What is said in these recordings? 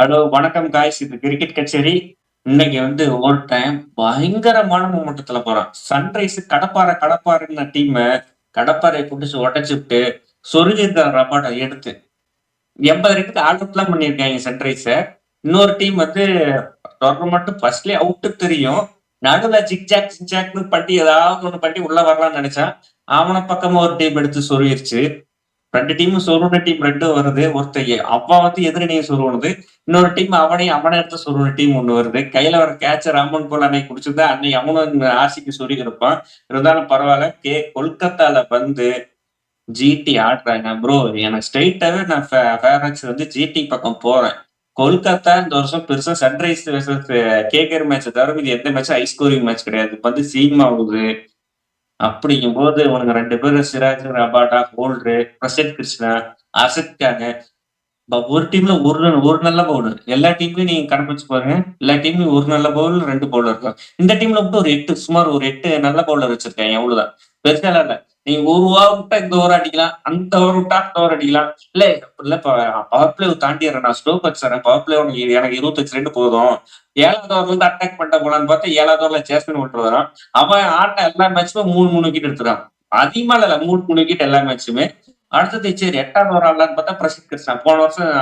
Hello வணக்கம் guys. இது cricket கச்சேரி. இன்னைக்கு வந்து ஒரு டைம் பயங்கரமான மூமெண்டத்துல போறான். சன்ரைஸ் கடப்பாருன்னு டீம கடப்பாரைய புடிச்சு உடைச்சுப்புட்டு சொருகியிருக்கான் ரபாட எடுத்து. 80 ரன்னுக்கு ஆல் அவுட்லாம் பண்ணியிருக்காங்க சன்ரைஸ. இன்னொரு டீம் வந்து டோர்னமெண்ட் ஃபர்ஸ்ட்லயே அவுட்டு தெரியும். நடுவுல ஜிக்ஜாக்ன்னு பண்ணி ஏதாவது ஒண்ணு பண்ணி உள்ள வரலாம்னு நெனைச்சான். அவன பக்கமா ஒரு டீம் எடுத்து சொருகிருச்சு. 2 டீமும் சொருகுன டீம் 2 வருது. ஒருத்தன் அவன் வந்து எதிரணிய சொருகுனது. இன்னொரு டீம் அவன எடுத்து சொருகுன டீம் 1 வருது. கையில வர கேட்ச ராமன் போல் அன்னைக்கு புடிச்சிருந்தா, அன்னைக்கு அவனும் ஆர்சிபி சொருகியிருப்பான். இருந்தாலும் பரவால்ல. கொல்கத்தால வந்து ஜிடி ஆடுறாங்க. ப்ரோ எனக்கு ஸ்ட்ரெய்ட்டாவே நான் ஃபேவரட்ஸ் வந்து ஜிடி பக்கம் போறேன். கொல்கத்தா இந்த வருஷம் பெருசா சன்ரைஸ் வெர்சஸ் கேகேஆர் மேட்ச தவிர மீதி எந்த மேட்சும் ஹை ஸ்கோரிங் மேட்ச் கிடையாது. இப்ப வந்து சீமாவுது. அப்படிங்கும்போது இவனுங்க 2 பேரும் சிராஜ், ரபாடா, ஹோல்டரு, பிரசித் கிருஷ்ணா, அசத் கான் ஒரு டீம்ல ஒரு நல்ல பவுலர். எல்லா டீம்லயும் நீங்க கணக்கு வச்சு பாருங்க. எல்லா டீம்லயும் ஒரு நல்ல பவுலர், 2 பவுலர் தான். இந்த டீம்ல மட்டும் ஒரு 8 சுமார் ஒரு 8 நல்ல பவுலர் வச்சிருக்காங்க. அவ்வளவுதான். பெருசாலாம் இல்ல. நீங்க ஒரு ஓவர் விட்டா இந்த ஓவர் அடிக்கலாம். அந்த ஓவர் விட்டா அந்த ஓவர் அடிக்கலாம். இல்ல இல்ல பவர் பிளே தாண்டிடுறேன். நான் ஸ்டோக் வச்சுறேன். பவர் பிளே எனக்கு 25 ரன் போதும். 7வது ஓவர்ல இருந்து அட்டாக் பண்ணிட்ட போலான்னு பார்த்தா 7வது ஓவர்ல ஜேஸ்மின் விட்டு வரான். அவன் ஆட்ட எல்லா மேட்சுமே 3 விக்கெட் எடுத்துறான். அதிகமா இல்ல 3 விக்கெட் எல்லா மேட்சுமே. அடுத்தது சரி 8வது ஓவர் ஆடலான்னு பார்த்தா பிரசித் கிருஷ்ணா. போன வருஷம்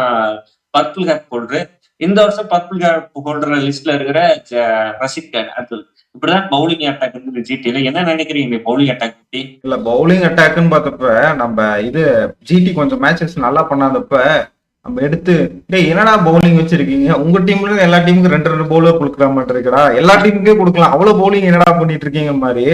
பர்பிள் கேப் ஹோல்டரு. இந்த வருஷம் பர்பிள் கேப் ஹோல்டர் லிஸ்ட்ல இருக்கிற ரஷித் கான் அடுத்தது. இப்படிதான் பவுலிங் அட்டாக் இருக்குது ஜிடில. என்ன நினைக்கிறீங்க பவுலிங் அட்டாக் பத்தி? இல்ல பவுலிங் அட்டாக்னு பார்த்தப்ப நம்ம இது ஜிடி கொஞ்சம் மேட்சஸ் நல்லா பண்ணாதப்ப நம்ம எடுத்து டேய் என்னடா பவுலிங் வச்சிருக்கீங்க உங்க டீம்ல எல்லா டீமுக்கும் 2 பவுலர் கொடுக்குற மாதிரி இருக்கடா எல்லா டீமுக்கே கொடுக்கலாம் அவ்வளவு பவுலிங் என்னடா பண்ணிட்டு இருக்கீங்க மாதிரி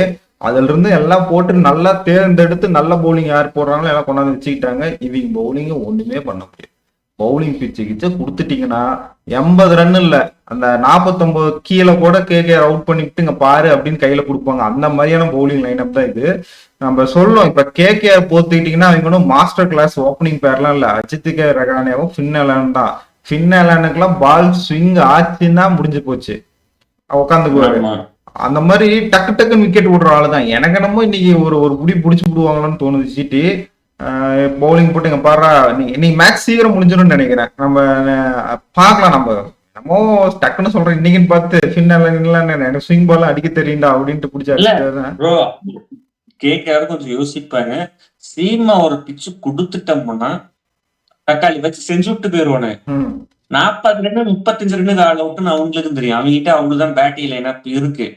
அதுல இருந்து எல்லாம் போட்டு நல்லா தேர்ந்தெடுத்து நல்ல பவுலிங் யார் போடுறாங்களோ எல்லாம் கொண்டாந்து வச்சுக்கிட்டாங்க. இவங்க பவுலிங் ஒண்ணுமே பண்ண முடியாது. பவுலிங் பிச்சு கிச்சு கொடுத்துட்டீங்கன்னா 80 ரன் இல்ல அந்த 49 கீழே கூட கேகேஆர் அவுட் பண்ணிட்டு இங்க பாரு அப்படின்னு கையில கொடுப்பாங்க. அந்த மாதிரியான பவுலிங் லைனப் தான் இது. நம்ம சொல்லும் இப்ப கேகேஆர் போத்துக்கிட்டீங்கன்னா அவங்க ஒன்றும் மாஸ்டர் கிளாஸ் ஓப்பனிங் பேர்லாம் இல்ல. அஜித்துக்கே ரகானியாவும் ஃபின்னலான் தான். ஃபின்னலானுக்குலாம் பால் ஸ்விங் ஆச்சுன்னா முடிஞ்சு போச்சு, உட்காந்துக்குவாரு. ஆமா. அந்த மாதிரி டக்கு டக்குன்னு விக்கெட் விடுற ஆளு தான். எனக்கு என்னமோ இன்னைக்கு ஒரு ஒரு புடி பிடிச்சி விடுவாங்களான்னு தோணுது ஜிடி. பவுலிங் போட்டு இங்க பாடுறா நீ மேட்ச் சீக்கிரம் முடிஞ்சிடும்னு நினைக்கிறேன். நம்ம பார்க்கலாம். நம்ம என்னமோ டக்குன்னு சொல்றேன் இன்னைக்குன்னு பார்த்து ஃபின்னல் ஸ்விங் பால் அடிக்க தெரியுண்டா அப்படின்ட்டு பிடிச்சி இல்ல அடிச்சுட்டு ப்ரோ, கேகேஆர் கொஞ்சம் யோசிப்பாங்க. சீமா ஒரு பிச்சு கொடுத்துட்டோம்னா தக்காளி வச்சு செஞ்சு விட்டு போயிருவானு. 40 ரன் 35 ரன்னுக்கு ஆள் அவுட்னு அவங்களுக்கும் தெரியும். அவங்ககிட்ட அவங்களுதான் பேட்டிங் லைனப் இருக்கு.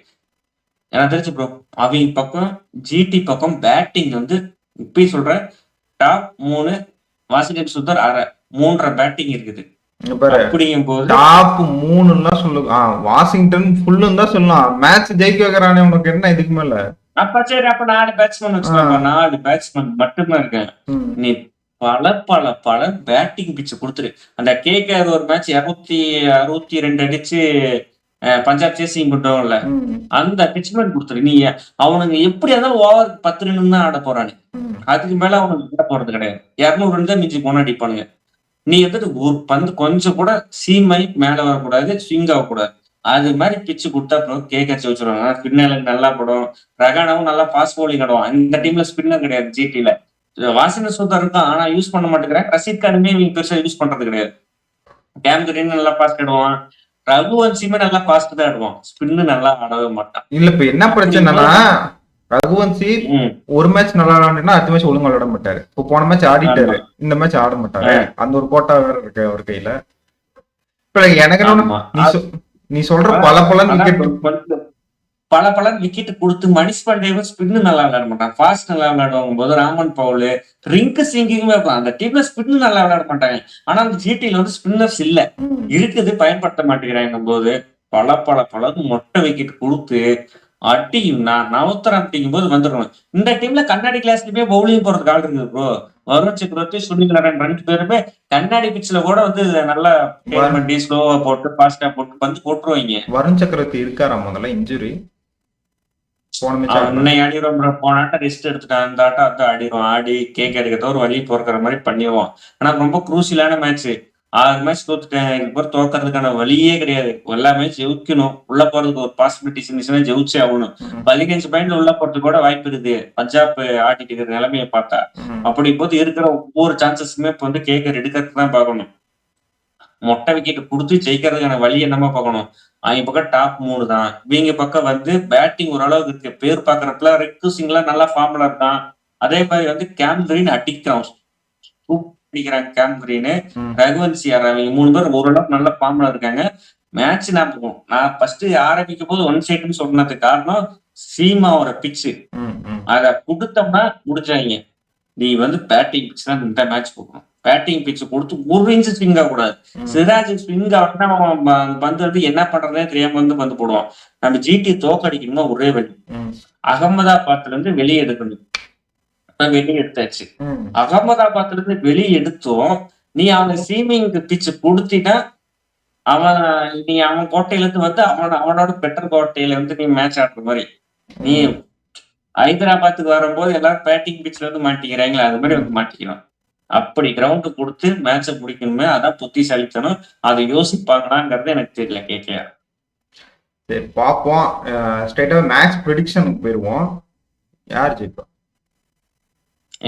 எனக்கு தெரிஞ்சு ப்ரோ, அவங்க பக்கம் ஜிடி பக்கம் பேட்டிங் வந்து இப்பயும் சொல்றேன், டாப் 3 வாஷிங்டன் சுந்தர் அரை 3.5 பேட்டிங் இருக்குது. அப்படிங்கும் போது டாப் 3 சொல்லு. வாஷிங்டன் ஃபுல்லுன்னு தான் சொல்லலாம். மேட்ச் ஜெயிக்க வைக்கிறானே உனக்கு என்ன இதுக்கு மேல. அப்ப சரி, அப்ப 4 பேட்ஸ்மேன் வச்சுக்கோங்க. 4 பேட்ஸ்மேன் மட்டும்தான் இருக்கேன். நீ பல பேட்டிங் பிச்சு கொடுத்துரு. அந்த கேகேஆர் ஒரு மேட்ச் 262 அடிச்சு பஞ்சாப் சேசிங் பண்றோம்ல, அந்த பிட்ச்மேன் கொடுத்துரு. நீ அவனுங்க எப்படி இருந்தாலும் ஓவர் 10 ரன் தான் ஆட போறானு. அதுக்கு மேல அவனுக்கு ஆட போறது கிடையாது. 200 ரன் தான் மிஞ்சி போனா அடிப்பானுங்க. நீ வந்துட்டு ஒரு பந்து கொஞ்சம் கூட சீமை மேல வரக்கூடாது, ஸ்விங் ஆகக்கூடாது. அது மாதிரி பிச்சு கொடுத்தா அப்புறம் கேட்க வச்சிருவாங்க. ஸ்பின்னருக்கு நல்லா படும். ரகானாவும் நல்லா ஃபாஸ்ட் பவுலிங் ஆடுவான். இந்த டீம்ல ஸ்பின்னர் கிடையாது ஜிடில. வாஷிங்டன் சுந்தர் இருக்கான், ஆனா யூஸ் பண்ண மாட்டேங்கிறேன். ரஷீத் கானுமே இவங்க பெருசா யூஸ் பண்றது கிடையாது. கேம் கிரீன் நல்லா ஃபாஸ்ட் ஆடுவான். ரகுவன்சியுமே நல்லா ஃபாஸ்ட் தான் ஆடுவான். ஸ்பின்னு நல்லா ஆடவே மாட்டான். இல்ல இப்ப என்ன பிரச்சனைனா ரகுவன்சி ஒரு மேட்ச் நல்லா விளையாண்டுனா அடுத்த மேட்ச் ஒழுங்கா விளையாட மாட்டாரு. இப்போ போன மேட்ச் ஆடிட்டாரு, இந்த மேட்ச் ஆட மாட்டாரு. அந்த ஒரு கோட்டா வேற இருக்கு அவர் கையில. இப்ப எனக்கு நீ சொல்ற பல விக்கெட் கொடுத்து மணிஷ் பாண்டேவும் ஸ்பின்னு நல்லா விளையாட மாட்டான். ஃபாஸ்ட் நல்லா விளையாடுவாங்க போது ராமன் பவுல், ரிங்கு சிங்கிங்குமே அந்த டீம்ல ஸ்பின்னு நல்லா விளையாட மாட்டாங்க. ஆனா அந்த ஜிடில வந்து ஸ்பின்னர்ஸ் இல்ல, இருக்குது பயன்படுத்த மாட்டேங்கிறாங்க போது பல மொட்டை விக்கெட் கொடுத்து அடியும் நவத்தரம் அப்படிங்கும் போது வந்துடுவேன். இந்த டீம்ல கண்ணாடி கிளாஸ்லயுமே பவுலிங் போறதுக்கு ஆள் இருக்குது ப்ரோ. வருண் சக்கரவர்த்தி, சுனில் நாராயண் 2 பேருமே கண்ணாடி பிட்ச்ல கூட வந்து நல்லா பண்ணி ஸ்லோவா போட்டு ஃபாஸ்டா போட்டு வந்து போட்டுருவாங்க. வருண் சக்கரவர்த்தி இருக்காரா முதல்ல இன்ஜுரி? இன்னைக்கு ஆடிடுவோம் ப்ரோ. போன ஆட்டம் ரெஸ்ட் எடுத்துட்டான். அந்த ஆட்டம் அதான் ஆடிடுவோம். ஆடி கேக் எடுக்கிறத ஒரு வழி பொறுக்கிற மாதிரி பண்ணிடுவோம். ஆனா ரொம்ப குரூசியலான மேட்ச். 6 மேட்ச் தோத்துட்டேன். இதுக்கு பிறகு தோக்கிறதுக்கான வழியே கிடையாது. எல்லா மேட்ச் ஜெயிக்கணும். உள்ள போறதுக்கு ஒரு பாசிபிலிட்டிஸ் இருந்துச்சுன்னா ஜெயிச்சே ஆகணும். 15 பாயிண்ட்ல உள்ள போறதுக்கு கூட வாய்ப்பு இருக்குது பஞ்சாப் ஆடிட்டு இருக்கிற நிலைமையை பார்த்தா. அப்படி போது இருக்கிற ஒவ்வொரு சான்சஸுமே இப்ப வந்து கேக்கர் எடுக்கிறதுக்கு தான் பார்க்கணும். மொட்டை விக்கெட் குடுத்து ஜெயிக்கிறதுக்கான வழி என்னமா பார்க்கணும். அவிங்க பக்கம் டாப் 3 தான். இவிங்க பக்கம் வந்து பேட்டிங் ஓரளவுக்கு இருக்கு. பேர் பார்க்கிறப்பலாம் ரிங்கு சிங்லாம் நல்லா ஃபார்ம்ல இருக்கான். அதே மாரி வந்து கேம் கிரீன் அடிக்கிறான். சூப்பரா அடிக்கிறான் கேம் கிரீனு. ம், ரகுவன்சி யார் அவிங்க 3 பேர் ஓரளவுக்கு நல்ல ஃபார்ம்ல இருக்காங்க. மேட்ச் நான் ஃபர்ஸ்ட் ஆரம்பிக்கும்போது ஒன் சைடுன்னு சொன்னதுக்கு காரணம் சீமாவோட பிட்ச். ம், ம், அத குடுத்தோம்னா முடிச்சாய்ங்க. நீ வந்து பேட்டிங் பிட்ச் தான் இந்த மேட்ச் குடுக்கணும். பேட்டிங் பிட்ச் குடுத்து 1 இன்ச் ஸ்விங் ஆகக்கூடாது. ம், சிராஜ் ஸ்விங் ஆகுனா அவன் பந்து வந்து என்ன பண்றதுன்னே தெரியாம வந்து பந்து போடுவான். நம்ம ஜிடி தோக்கடிக்கணும்னா ஒரே வழி. ம், அகமதாபாத்ல இருந்து வெளிய எடுக்கணும். வெளிய எடுத்தாச்சு. ம், அகமதாபாத்ல இருந்து வெளிய எடுத்தும் நீ அவன சீமிங்க்கு பிட்ச் குடுத்தீன்னா, அவன் நீ அவன் கோட்டையில இருந்து வந்து அவனோட பெட்டர் கோட்டையில வந்து நீ மேட்ச் ஆடுற மாரி. நீ ம், ஹைதராபாத்துக்கு வரும்போது எல்லாரும் பேட்டிங் பிட்ச்ல வந்து மாட்டிக்கிறாங்களே, அது மாரி ம். வந்து மாட்டிக்கணும். அப்படி கிரவுண்ட் குடுத்து மேட்ச முடிக்கணுமே, அதான் புத்திசாலித்தனம். அத யோசிப்பாங்களாங்கிறது எனக்கு தெரியல கேகேஆர். சரி பார்ப்போம். ஸ்ட்ரைட்டா மேட்ச் ப்ரெடிக்ஷனுக்கு போயிருவோம். யார் ஜெயிப்பா?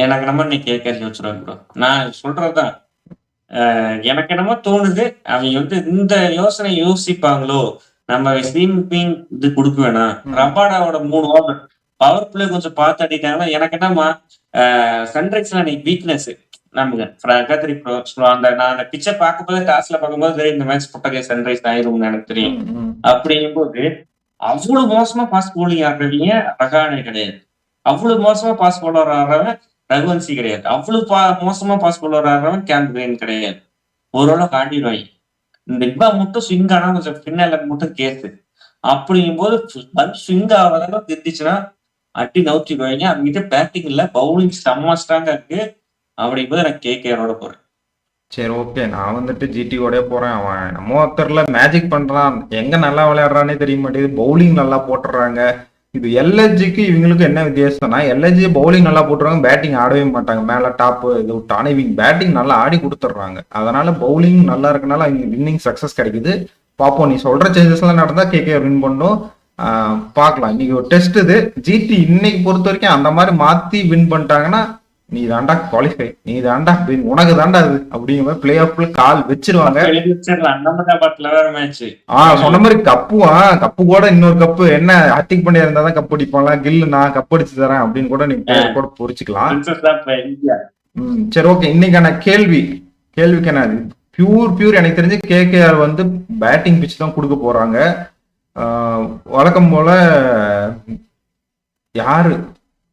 எனக்கு என்னமோ இன்னைக்கு கேகேஆர் ஜெயிச்சிருவாங்க ப்ரோ. நான் சொல்றதுதான். எனக்கு என்னமோ தோணுது, அவிங்க வந்து இந்த யோசனை யோசிப்பாங்களோ, நம்ம ஸ்வீப்பிங் இது குடுக்க வேணாம். ம், ரபாடாவோட 3 ஓவர் பவர் பிளே கொஞ்சம் பார்த்து ஆடிட்டாங்கன்னா, எனக்கு என்னம்மா சன்ரைஸ்ல அன்னைக்கு வீக்னஸ் நமக்கு கத்திரி அந்த நான் அந்த பிச்சை பார்க்கும்போது டாஸ்ல பார்க்கும்போது தெரியும் இந்த மேட்ச் புட்டகை சன்ரைஸ் ஆயிரும்னு எனக்கு தெரியும். ம், ம், அப்படிங்கும்போது அவ்வளவு மோசமா பாஸ் போலிங் ஆடுறவங்க ரகானே கிடையாது. அவ்வளவு மோசமா பாஸ் பவுலர் ஆடுறவன் ரகுவன்சி கிடையாது. அவ்வளவு மோசமா பாஸ் பவுலர் ஆடுறவன் கேம் கிரீன் கிடையாது. ஓரளவுக்கு ஆடிடுவாங்க. இந்த இவன் மட்டும் ஸ்விங் ஆனா கொஞ்சம் பின்னால மட்டும் கேஸ். அப்படிங்கும்போது ஸ்விங் ஆகாத அளவுக்கு இருந்துச்சுன்னா அடி நவுத்திடுவாங்க. அவங்ககிட்ட பேட்டிங் இல்ல, பவுலிங் செம்ம ஸ்ட்ராங்கா இருக்கு. அப்படிங்கும்போது நான் கேகேஆரோட போறேன். சரி ஓகே. நான் வந்துட்டு ஜிடியோடய போறேன். அவன் நம்ம ஒருத்தர்ல மேஜிக் பண்றான். எங்க நல்லா விளையாடுறானே தெரிய மாட்டேங்குது. பவுலிங் நல்லா போட்டுறாங்க. இது எல்எஸ்ஜிக்கு இவங்களுக்கு என்ன வித்தியாசம்னா, எல்எஸ்ஜி பவுலிங் நல்லா போட்டுருவாங்க, பேட்டிங் ஆடவே மாட்டாங்க. மேல டாப் இது விட்டு. ஆனா இவங்க பேட்டிங் நல்லா ஆடி கொடுத்துட்றாங்க. அதனால பவுலிங் நல்லா இருக்கனால அவங்க வின்னிங் சக்சஸ் கிடைக்குது. பார்ப்போம். நீ சொல்ற சேஞ்சஸ் எல்லாம் நடந்தா கேகே வின் பண்ணும். பார்க்கலாம். இன்னைக்கு ஒரு டெஸ்ட் இது. ஜிடி இன்னைக்கு பொறுத்த வரைக்கும் அந்த மாதிரி மாத்தி வின் பண்ணிட்டாங்கன்னா, நீ தாண்டா குவாலிஃபை, நீ தாண்டா வின், உனக்கு தாண்டா அது அப்படிங்கிற மாதிரி பிளே ஆஃப்ல கால் வச்சிருவாங்க. அகமதாபாத்ல வேற மேட்ச். சொன்ன மாதிரி கப்பு கூட இன்னொரு கப்பு என்ன ஹர்திக் பாண்டியா இருந்தாதான் கப் அடிப்பாங்களா, கில்லு நான் கப் அடிச்சு தரேன் அப்படின்னு கூட நீ பேர் கூட பொறிச்சுக்கலாம். சரி ஓகே. இன்னைக்கான கேள்விக்கு என்ன பியூர் எனக்கு தெரிஞ்சு கேகேஆர் வந்து பேட்டிங் பிச் தான் கொடுக்க போறாங்க. வழக்கம் போல யாரு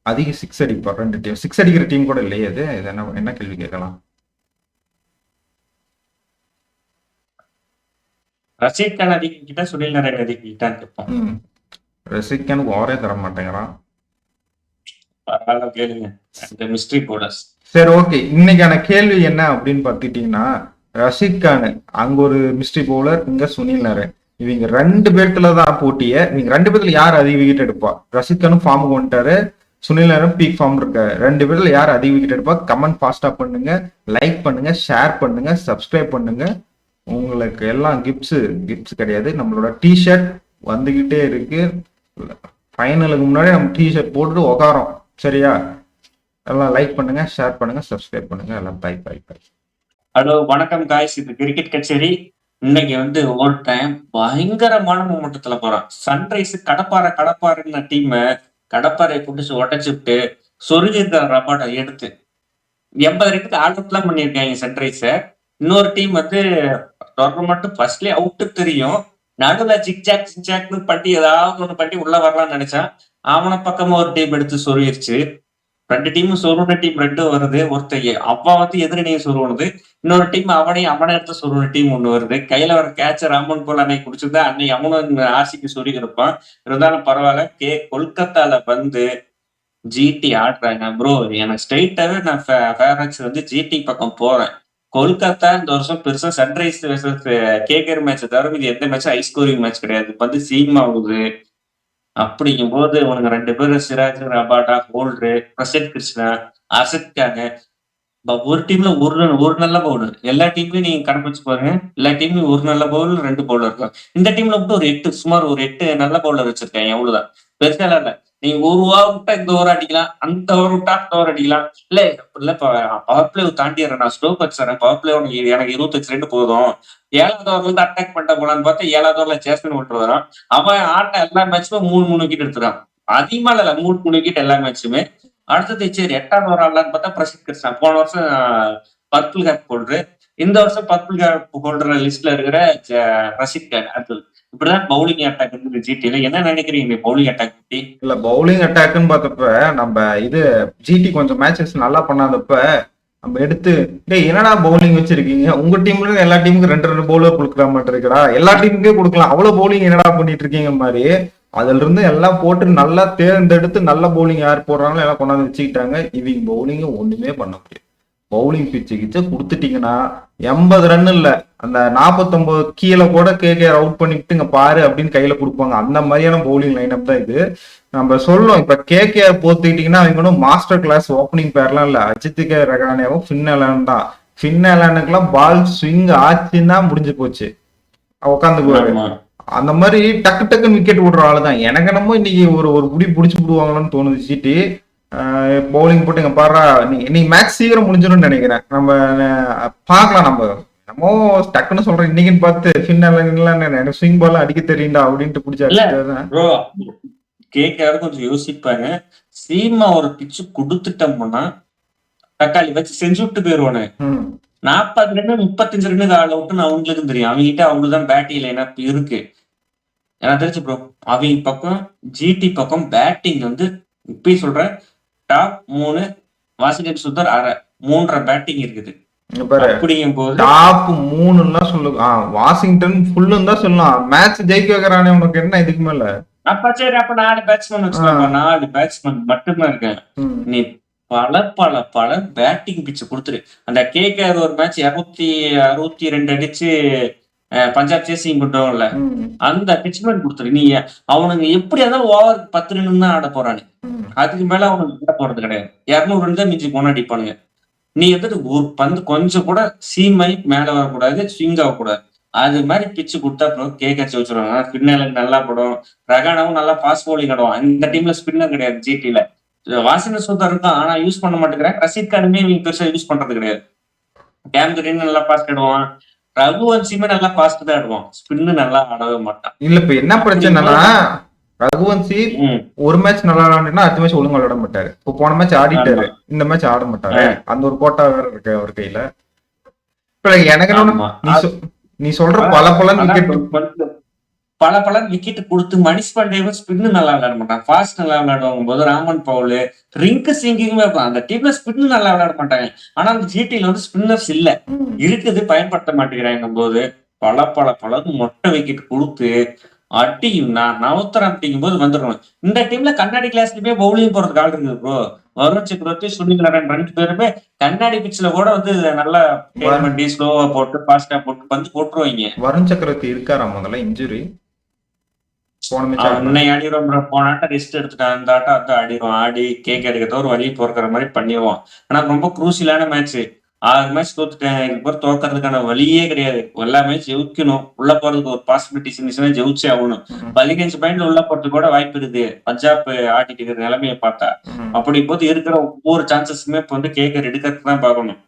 அதிக சிக்ஸ் அடிப்பா? 2 டீம் சிக்ஸ் அடிக்கிற டீம் கூட இல்லையே. இது என்ன கேள்வி கேட்கலாம்? ரஷீத் கான் அதிகிட்ட, சுனில் நாராயண் அதிகிட்டான்னு கேட்போம். ரஷீத் கான் ஓவரே தர மாட்டேங்கிறான். பரவாயில்ல கேளுங்க. Mystery bowlers. சரி ஓகே. இன்னைக்கான கேள்வி என்ன அப்படின்னு பார்த்துட்டீங்கன்னா, ரஷீத் கான் அங்க ஒரு மிஸ்ட்ரி பவுலர், இங்க சுனில் நாராயண். இவங்க 2 பேர்த்துல தான் போட்டிய. இவங்க 2 பேர்த்துல யார் அதிக விக்கெட் எடுப்பா? ரஷீத் கானும் ஃபார்முக்கு வந்துட்டாரு, சுனில் நாராயண் பீக் ஃபார்ம் இருக்காரு. 2 பேர்ல யார் அதிக விக்கெட் எடுப்பா? கமெண்ட் ஃபாஸ்டா பண்ணுங்க, லைக் பண்ணுங்க, ஷேர் பண்ணுங்க, சப்ஸ்கிரைப் பண்ணுங்க. உங்களுக்கு எல்லாம் கிஃப்ட்ஸ் கிடையாது, நம்மளோட டிஷர்ட் வந்துகிட்டே இருக்கு. ஃபைனலுக்கு முன்னாடி நம்ம டிஷர்ட் போட்டுட்டு உக்காரோம். சரியா? எல்லாம் லைக் பண்ணுங்க, ஷேர் பண்ணுங்க, சப்ஸ்கிரைப் பண்ணுங்க. எல்லாம் பை பை பை. ஹலோ வணக்கம் காய்ஸ், இது கிரிக்கெட் கச்சேரி. இன்னைக்கு வந்து ஒரு டைம் பயங்கரமான மூமெண்டத்துல போறான். சன்ரைஸ் கடப்பாருன்னு டீமை கடப்பாரை புடிச்சு உடைச்சுட்டு சொருகிருக்கிற ரபாட்டை எடுத்து 80 ரன்னுக்கு ஆல் அவுட்லாம் பண்ணியிருக்காங்க சன்ரைஸ. இன்னொரு டீம் வந்து மட்டும் ஃபர்ஸ்ட்லயே அவுட்டு தெரியும். நடுவுல ஜிக்ஜாக்னு பண்ணி ஏதாவது ஒண்ணு பண்ணி உள்ள வரலாம்னு நினைச்சான். அவனை பக்கமா ஒரு டீம் எடுத்து சொருகிருச்சு. 2 டீமும் சொருன டீம் 2 வருது. ஒருத்தைய அவ வந்து எதிரணியை சொருவணுது. இன்னொரு டீம் அவனை எடுத்து சொருன டீம் ஒண்ணு வருது. கையில வர கேட்சர் ராமன் போல அன்னைக்கு குடிச்சிருந்தா அன்னைக்கு அவனும் ஆர்சிக்கு சொருகி இருப்பான். இருந்தாலும் பரவாயில்ல. கொல்கத்தால வந்து ஜிடி ஆடுறாங்க ப்ரோ. எனக்கு ஸ்ட்ரெயிட்டாவே நான் ஃபேவரட்ஸ் வந்து ஜிடி பக்கம் போறேன். கொல்கத்தா இந்த வருஷம் பெருசா சன்ரைஸ் கேகேஆர் மேட்ச் தவிர இது எந்த மேட்சும் ஹை ஸ்கோரிங் மேட்ச் கிடையாது. இப்ப வந்து சீம் ஆகுது. அப்படிங்கும்போது உனக்கு 2 பேரும் சிராஜ், ரபாடா, ஹோல்டரு, பிரசித் கிருஷ்ணா, அசத் கான். ஒரு டீம்ல ஒரு நல்ல பவுலர். எல்லா டீம்லயும் நீங்க கணக்கு பாருங்க. எல்லா டீம்லயும் ஒரு நல்ல பவுலர், 2 பவுலர் இருக்காங்க. இந்த டீம்ல மட்டும் சுமார் ஒரு 8 நல்ல பவுலர் வச்சிருக்காங்க. எவ்வளவுதான் பெருசா இல்ல. நீ ஒரு ஓவர் விட்டா இந்த ஓவர் அடிக்கலாம், அந்த ஓவர் விட்டா அந்த ஓவர் அடிக்கலாம். இல்ல இல்ல பவர் பிளே தாண்டிடுறேன், நான் ஸ்லோ வச்சுறேன், பவர் பிளே எனக்கு 25 ரன் போதும். 7வது ஓவர்ல இருந்து அட்டாக் பண்ணிட்ட போலான்னு பார்த்தா 7வது ஓவர்ல ஜாஸ்மின் விட்டு வரான். அவன் ஆடின எல்லா மேட்சுமே 3 விக்கெட் எடுத்துறான். அதிகமா இல்ல 3 விக்கெட் எல்லா மேட்சுமே. அடுத்தது சரி 8வது ஓவர் ஆடலான்னு பார்த்தா பிரசித் கிருஷ்ணா. போன வருஷம் பர்பிள் கேப் ஹோல்டரு. இந்த வருஷம் பர்பிள் கேப் ஹோல்டர் லிஸ்ட்ல இருக்கிற ரஷித் கான் அடுத்தது. இப்படிதான் பவுலிங் அட்டாக் இருக்குது ஜிடில. என்ன நினைக்கிறீங்க பவுலிங் அட்டாக் பத்தி? இல்ல பவுலிங் அட்டாக்னு பார்த்தப்ப நம்ம இது ஜிடி கொஞ்சம் மேட்சஸ் நல்லா பண்ணாதப்ப நம்ம எடுத்து டேய் என்னடா பவுலிங் வச்சிருக்கீங்க உங்க டீம்ல இருந்து எல்லா டீமுக்கும் 2 பவுலர் கொடுக்குற மாதிரி இருக்கடா, எல்லா டீமுக்கே கொடுக்கலாம், அவ்வளவு பவுலிங் என்னடா பண்ணிட்டு இருக்கீங்க மாதிரி அதுல இருந்து எல்லாம் போட்டு நல்லா தேர்ந்தெடுத்து நல்ல பவுலிங் யார் போடுறாங்களோ எல்லாம் கொண்டாந்து வச்சுக்கிட்டாங்க. இவங்க பவுலிங் ஒண்ணுமே பண்ண முடியாது. பவுலிங் பிச்சு கிச்சு கொடுத்துட்டீங்கன்னா 80 ரன் இல்ல, அந்த 49 கீழே கூட கேகேஆர் அவுட் பண்ணிட்டு இங்க பாரு அப்படின்னு கையில கொடுப்பாங்க. அந்த மாதிரியான பவுலிங் லைனப் தான் இது. நம்ம சொல்லும் இப்ப கேகேஆர் போத்துக்கிட்டீங்கன்னா அவங்க ஒன்றும் மாஸ்டர் கிளாஸ் ஓப்பனிங் பேர்லாம் இல்ல, அஜித்துக்கே ரகானியாவும் ஃபின்னலான் தான். ஃபின்னலானுக்குலாம் பால் ஸ்விங் ஆச்சுன்னா முடிஞ்சு போச்சு, உட்காந்துக்குவாரு. அந்த மாதிரி டக்கு டக்குன்னு விக்கெட் விடுற ஆளு தான். எனக்கு என்னமோ இன்னைக்கு ஒரு ஒரு புடி பிடிச்சி விடுவாங்களான்னு தோணுது ஜிடி. பவுலிங் போட்டு இங்க பாடுறா இன்னைக்கு மேட்ச் சீக்கிரம் முடிஞ்சிடும்னு நினைக்கிறேன். நம்ம பார்க்கலாம். நம்ம டக்குன்னு சொல்றேன் இன்னைக்குன்னு பார்த்து ஃபின்னல் ஸ்விங் பால் அடிக்க தெரியுண்டா அப்படின்ட்டு பிடிச்சா கேகேஆர் கொஞ்சம் யோசிப்பாங்க. சீமா ஒரு பிச்சு கொடுத்துட்டோம்னா தக்காளி வச்சு செஞ்சு விட்டு போயிருவானு. 40 ரன் 35 ரன்னுக்கு ஆள் அவுட்னு அவங்களுக்கும் தெரியும். அவங்ககிட்ட அவங்களுதான் பேட்டிங் லைனப் இருக்கு. எனக்கு தெரிஞ்சு ப்ரோ அவங்க பக்கம் ஜிடி பக்கம் பேட்டிங் வந்து இப்பயும் சொல்றேன் டாப் 3 வாஷிங்டன் சுந்தர் 3.5 பேட்டிங் இருக்குது. அப்படிங்கும் போது டாப் 3 சொல்லு வாஷிங்டன் ஃபுல்லும் தான் சொல்லலாம். மேட்ச் ஜெயிக்க வைக்கிறானே உனக்கு என்ன இதுக்கு மேல? அப்ப சரி அப்ப 4 பேட்ஸ்மேன் வச்சுக்கோங்க. 4 பேட்ஸ்மேன் மட்டும்தான் இருக்கேன். நீ பல பேட்டிங் பிச்சு கொடுத்துரு. அந்த கேகேஆர் ஒரு மேட்ச் 262 அடிச்சு பஞ்சாப் சேசிங் பண்றோம்ல, அந்த பிட்ச்மேன் கொடுத்துரு. நீ அவனுங்க எப்படி இருந்தாலும் ஓவருக்கு 10 ரன் தான் ஆட போறானு, அதுக்கு மேல அவனுக்கு போறது கிடையாது. 200 ரன் தான் மிஞ்சி போனா அடிப்பானுங்க. நீ வந்துட்டு ஒரு பந்து கொஞ்சம் கூட சீமை மேல வரக்கூடாது, ஸ்விங் ஆகக்கூடாது. அது மாதிரி பிச்சு கொடுத்தா அப்புறம் கேட்க வச்சிருவாங்க. ஸ்பின்னருக்கு நல்லா படும், ரகானாவும் நல்லா ஃபாஸ்ட் பவுலிங் ஆடுவான். இந்த டீம்ல ஸ்பின்னர் கிடையாது ஜிடில. வாஷிங்டன் சுந்தர் இருக்கான் ஆனா யூஸ் பண்ண மாட்டேங்கிறேன். ரஷீத் கானுமே இவங்க பெருசா யூஸ் பண்றது கிடையாது. கேம் கிரீன் நல்லா ஃபாஸ்ட் ஆடுவான், ரகுவன்சியுமே நல்லா ஃபாஸ்ட் தான் ஆடுவான், ஸ்பின்னு நல்லா ஆடவே மாட்டான். இல்ல இப்ப என்ன பிரச்சனைனா ரகுவன்சி ஒரு மேட்ச் நல்லா ஆடினா அடுத்த மேட்ச் ஒழுங்கா விளாட மாட்டாரு. இப்போ போன மேட்ச் ஆடிட்டாரு, இந்த மேட்ச் ஆட மாட்டாரு. அந்த ஒரு கோட்டா வேற இருக்கு அவர் கையில. இப்ப எனக்கு நீ சொல்ற பல விக்கெட் கொடுத்து மணிஷ் பாண்டேவும் ஸ்பின்னு நல்லா விளையாட மாட்டான், ஃபாஸ்ட் நல்லா விளையாடுவாங்க போது ராமன் பவுல் ரிங்கு சிங்கிங்குமே அந்த டீம்ல ஸ்பின்னு நல்லா விளையாட மாட்டாங்க. ஆனா அந்த ஜிடில வந்து ஸ்பின்னர்ஸ் இல்ல, இருக்குது பயன்படுத்த மாட்டேங்கிறாங்க போது பல மொட்டை விக்கெட் கொடுத்து அடிக்கும்னா நவத்தரம் அப்படிங்கும் போது வந்துடணும். இந்த டீம்ல கண்ணாடி கிளாஸ்லயுமே பவுலிங் போறதுக்கு ஆள் இருக்குது ப்ரோ. வருண் சக்கரவர்த்தி, சுனில் நாராயண் 2 பேருமே கண்ணாடி பிட்ச்ல கூட வந்து நல்லா பண்ணி ஸ்லோவா போட்டு ஃபாஸ்டா போட்டு வந்து போட்டுருவாங்க. வருண் சக்கரவர்த்தி இருக்காரா முதல்ல இன்ஜுரி? ஆடிடுவோம் போனாட்ட ரெஸ்ட் எடுத்துட்டான், அந்த ஆட்டம் அந்த ஆடிடுவான். ஆடி கேக் எடுக்கிறத ஒரு வழி பொறுக்கிற மாதிரி பண்ணிடுவான். ஆனா ரொம்ப குரூசியலான மேட்ச். 6 மேட்ச் தோத்துட்டேன், இதுக்கு பிறகு தோக்கிறதுக்கான வழியே கிடையாது. எல்லா மேட்ச் ஜெயிக்கணும், உள்ள போறதுக்கு ஒரு பாசிபிலிட்டிஸ் இருந்துச்சுன்னா ஜெயிச்சே ஆகணும். 15 பாயிண்ட்ல உள்ள போறதுக்கு கூட வாய்ப்பு இருக்குது பஞ்சாப் ஆடிட்டு இருக்கிற நிலைமையை பார்த்தா. அப்படி போது இருக்கிற ஒவ்வொரு சான்சஸுமே இப்ப வந்து கேக்கர் எடுக்கிறதுக்கு தான் பார்க்கணும்.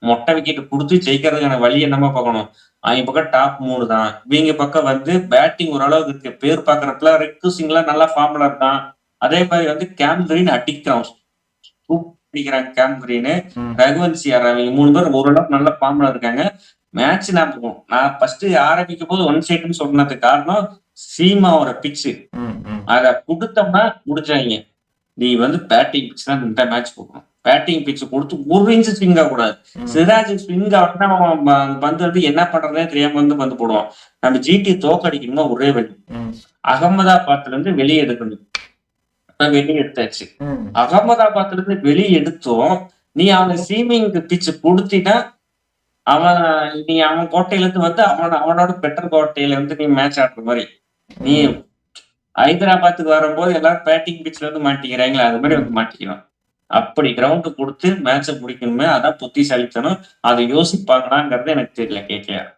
மொட்டை விக்கெட் கொடுத்து ஜெயிக்கிறதுக்கான வழி என்னமா பார்க்கணும். அவங்க பக்கம் டாப் 3 தான். இவங்க பக்கம் வந்து பேட்டிங் ஓரளவுக்கு இருக்கு. பேர் பாக்குறப்பல ரிக்கு சிங்லாம் நல்லா ஃபார்ம்ல இருக்கான். அதே மாதிரி வந்து கேம் கிரீன் அடிக்கிறான், அடிக்கிறாங்க கேம் கிரீனு, ரகுவன்சி அவங்க 3 பேர் ஓரளவுக்கு நல்ல ஃபார்ம்ல இருக்காங்க. மேட்ச் நான் ஃபர்ஸ்ட் ஆரம்பிக்கும் போது 1 சைடுன்னு சொன்னதுக்கு காரணம் சீமாவோட பிச்சு. அத கொடுத்தோம்னா முடிச்சாங்க. நீ வந்து பேட்டிங் பிச் தான் இந்த மேட்ச் போகணும். பேட்டிங் பிச்சு கொடுத்து 1 இன்ச் ஸ்விங் ஆகக்கூடாது. சிராஜ் ஸ்விங் ஆகினா அவன் பந்து வந்து என்ன பண்றதே தெரியாம வந்து பந்து போடுவான். நம்ம ஜிடி தோக்கடிக்கணும்னா ஒரே வழி, அகமதாபாத்ல இருந்து வெளியே எடுக்கணும். வெளியே எடுத்தாச்சு. அகமதாபாத்ல இருந்து வெளியே எடுத்தோம். நீ அவனை சீமிங் பிச்சு கொடுத்தீங்கன்னா அவன் கோட்டையில இருந்து வந்து அவனோட பெட்டர் கோட்டையில இருந்து நீ மேட்ச் ஆடுற மாதிரி. நீ ஹைதராபாத்துக்கு வரும்போது எல்லாரும் பேட்டிங் பிச்ல இருந்து மாட்டிக்கிறாங்களா, அது மாதிரி வந்து மாட்டிக்கணும். அப்படி கிரவுண்ட் கொடுத்து மேட்ச முடிக்கணுமே, அதான் புத்திசாலித்தனம். அதை யோசிப்பாங்களாங்கிறது எனக்கு தெரியல கேகேஆர்.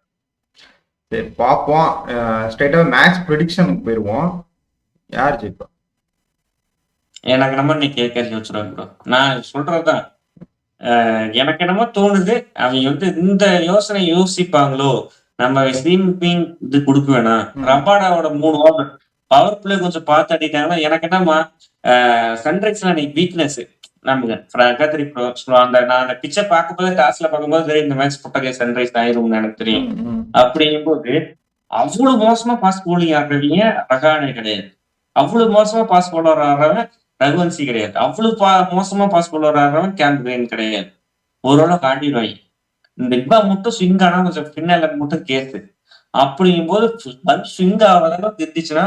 சரி பாப்போம். ஸ்ட்ரைட்டா மேட்ச் ப்ரெடிக்ஷனுக்கு போயிருவோம். யார் ஜெயிப்பா? எனக்கு என்னமோ நீ கேட்கறது வச்சிருவாங்க ப்ரோ. நான் சொல்றதுதான். எனக்கு என்னமோ தோணுது, அவங்க வந்து இந்த யோசனை யோசிப்பாங்களோ, நம்ம ஸ்வீப்பிங் இது குடுக்க வேணாம். ம். ரபாடாவோட 3 ஓவர் பவர் பிளே கொஞ்சம் பார்த்து ஆடிட்டாங்கன்னா, எனக்கு என்னம்மா சன்ரைஸ்ல அன்னைக்கு வீக்னஸ் நமக்கு ஃப்ராங்கா அந்த நான் அந்த பிட்ச பார்க்கும்போது டாஸ்ல பார்க்கும்போது தெரியும் இந்த மேட்ச் புட்டகை சன்ரைஸ் ஆயிரும்னு எனக்கு தெரியும். ம். ம். அப்படிங்கும்போது, அவ்வளவு மோசமா ஃபாஸ்ட் பவுலிங் ஆடுறவங்க ரஹானே கிடையாது. அவ்வளவு மோசமா ஃபாஸ்ட் பவுலர் ஆடுறவன் ரகுவன்சி கிடையாது. அவ்வளவு மோசமா ஃபாஸ்ட் பவுலர் ஆடுறவன் கேம் கிரீன் கிடையாது. ஓரளவுக்கு ஆடிருவாய்ங்க. இந்த இவன் மட்டும் ஸ்விங் ஆனா கொஞ்சம் பின்னால மட்டும் கேஸு. அப்படிங்கும்போது பந்து ஸ்விங் ஆகாத அளவுக்கு இருந்துச்சுன்னா,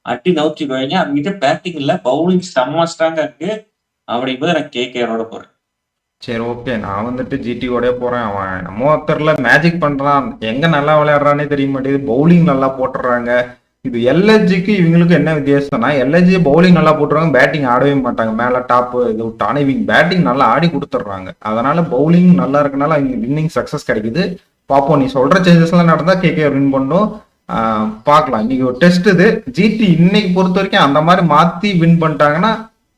அடி நவுத்திருவாய்ங்க. அவங்ககிட்ட பேட்டிங் இல்ல, பவுலிங் செம்ம ஸ்ட்ராங்கா இருக்கு. அப்படிங்கும்போது நான் கேகேஆரோட போறேன். சரி, ஓகே. நான் வந்துட்டு ஜிடியோடய போறேன். அவன் நம்ம ஒருத்தர்ல மேஜிக் பண்றான். எங்க நல்லா விளையாடுறானே தெரிய மாட்டேங்குது. பவுலிங் நல்லா போட்டுறாங்க. இது எல்எஸ்ஜிக்கு இவங்களுக்கு என்ன வித்தியாசம்னா, எல்எஸ்ஜி பவுலிங் நல்லா போட்டுருவாங்க, பேட்டிங் ஆடவே மாட்டாங்க. மேல டாப் இது விட்டு. ஆனா இவங்க பேட்டிங் நல்லா ஆடி கொடுத்துட்றாங்க. அதனால பவுலிங் நல்லா இருக்கனால அவங்க வின்னிங் சக்சஸ் கிடைக்குது. பார்ப்போம், நீ சொல்ற சேஞ்சஸ் எல்லாம் நடந்தா கேகே வின் பண்ணும். பார்க்கலாம். இன்னைக்கு ஒரு டெஸ்ட் இது. ஜிடி இன்னைக்கு பொறுத்த வரைக்கும் அந்த மாதிரி மாத்தி வின் பண்ணிட்டாங்கன்னா,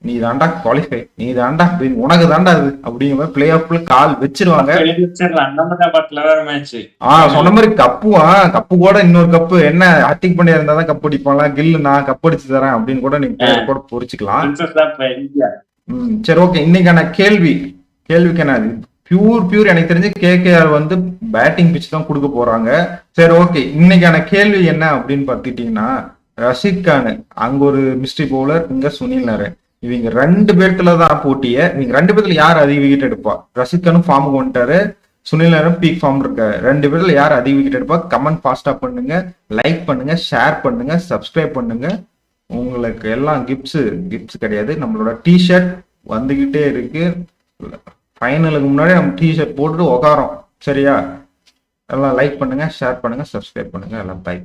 நீ தாண்டா குவாலிஃபை, நீ தாண்டா win, உனக்கு தாண்டா அது அப்படிங்கிற மாதிரி பிளே ஆஃப்ல கால் வச்சிருவாங்க. எழுதி வச்சிடலாம். அகமதாபாத்ல வேற மேட்ச். சொன்ன மாதிரி கப்பு கூட இன்னொரு கப்பு என்ன ஹர்திக் பாண்டியா இருந்தா தான் கப் அடிப்பாங்களா, கில்லு நான் கப் அடிச்சு தரேன் அப்படின்னு கூட நீங்க பேர் கூட பொறிச்சுக்கலாம். இந்தியா. சரி, ஓகே. இன்னைக்கான கேள்விக்கு என்ன பியூர் எனக்கு தெரிஞ்சு கேகேஆர் வந்து பேட்டிங் பிச் தான் கொடுக்க போறாங்க. சரி, ஓகே. இன்னைக்கான கேள்வி என்ன அப்படின்னு பார்த்துட்டீங்கன்னா, ரஷீத் கான் அங்க ஒரு மிஸ்ட்ரி பவுலர், இங்க சுனில் நரேன். இவங்க 2 பேர்த்துல தான் போட்டிய. இவங்க 2 பேர்த்துல யார் அதிக விக்கெட் எடுப்பா? ரஷீத் கானும் ஃபார்முக்கு வந்துட்டாரு, சுனில் நரேன் பீக் ஃபார்ம் இருக்காரு. 2 பேர்ல யார் அதிக விக்கெட் எடுப்பா? கமெண்ட் ஃபாஸ்டா பண்ணுங்க, லைக் பண்ணுங்க, ஷேர் பண்ணுங்க, சப்ஸ்கிரைப் பண்ணுங்க. உங்களுக்கு எல்லாம் கிஃப்ட்ஸ் கிடையாது, நம்மளோட டிஷர்ட் வந்துகிட்டே இருக்கு. ஃபைனலுக்கு முன்னாடி நம்ம டிஷர்ட் போட்டுட்டு உக்காரோம். சரியா? எல்லாம் லைக் பண்ணுங்க, ஷேர் பண்ணுங்க, சப்ஸ்கிரைப் பண்ணுங்க. எல்லாம் பை.